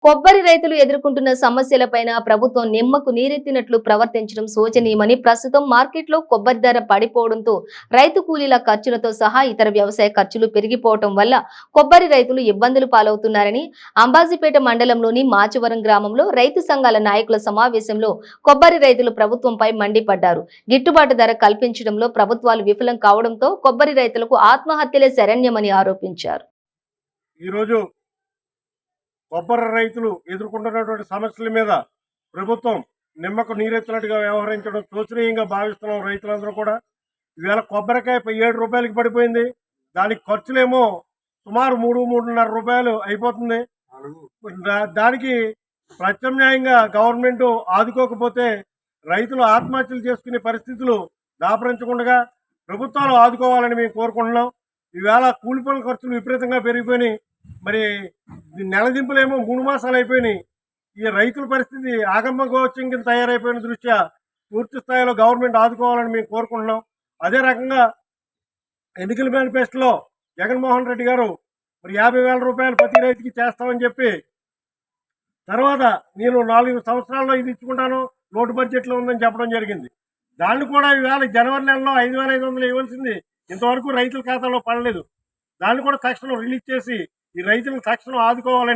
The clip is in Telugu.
కొబ్బరి రైతులు ఎదుర్కొంటున్న సమస్యలపైన ప్రభుత్వం నిమ్మకు నీరెత్తినట్లు ప్రవర్తించడం శోచనీయమని ప్రస్తుతం మార్కెట్లో కొబ్బరి ధర పడిపోవడంతో రైతు కూలీల ఖర్చులతో సహా ఇతర వ్యవసాయ ఖర్చులు పెరిగిపోవడం వల్ల కొబ్బరి రైతులు ఇబ్బందులు పాలవుతున్నారని అంబాజీపేట మండలంలోని మాచవరం గ్రామంలో రైతు సంఘాల నాయకుల సమావేశంలో కొబ్బరి రైతులు ప్రభుత్వంపై మండిపడ్డారు. గిట్టుబాటు ధర కల్పించడంలో ప్రభుత్వాలు విఫలం కావడంతో కొబ్బరి రైతులకు ఆత్మహత్యలే శరణ్యమని ఆరోపించారు. ఈరోజు కొబ్బరి రైతులు ఎదుర్కొంటున్నటువంటి సమస్యల మీద ప్రభుత్వం నిమ్మకు నీరెత్తినట్టుగా వ్యవహరించడం శోచనీయంగా భావిస్తున్నాం. రైతులందరూ కూడా ఈవేళ కొబ్బరికాయ 7 రూపాయలకి పడిపోయింది. దానికి ఖర్చులేమో సుమారు 3-3.5 రూపాయలు అయిపోతుంది. దానికి ప్రత్యామ్నాయంగా గవర్నమెంట్ ఆదుకోకపోతే రైతులు ఆత్మహత్యలు చేసుకునే పరిస్థితులు దాపరించకుండా ప్రభుత్వాలు ఆదుకోవాలని మేము కోరుకుంటున్నాం. ఈవేళ కూలి పనుల ఖర్చులు విపరీతంగా పెరిగిపోయినాయి. మరి నెలదింపులేమో 3 మాసాలు అయిపోయినాయి. ఈ రైతుల పరిస్థితి ఆగమ్మ గోచం కింద తయారైపోయిన దృష్ట్యా పూర్తి స్థాయిలో గవర్నమెంట్ ఆదుకోవాలని మేము కోరుకుంటున్నాం. అదే రకంగా ఎన్నికల మేనిఫెస్టోలో జగన్మోహన్ రెడ్డి గారు మరి 50,000 రూపాయలు ప్రతి రైతుకి చేస్తామని చెప్పి తర్వాత నేను 4 సంవత్సరాల్లో ఇది ఇచ్చుకుంటాను, లోటు బడ్జెట్లో ఉందని చెప్పడం జరిగింది. దాన్ని కూడా ఈవేళ జనవరి నెలలో 5,500 ఇవ్వాల్సింది ఇంతవరకు రైతుల ఖాతాలో పడలేదు. దాన్ని కూడా తక్షణం రిలీజ్ చేసి ఈ రైతులను తక్షణం ఆదుకోవాలని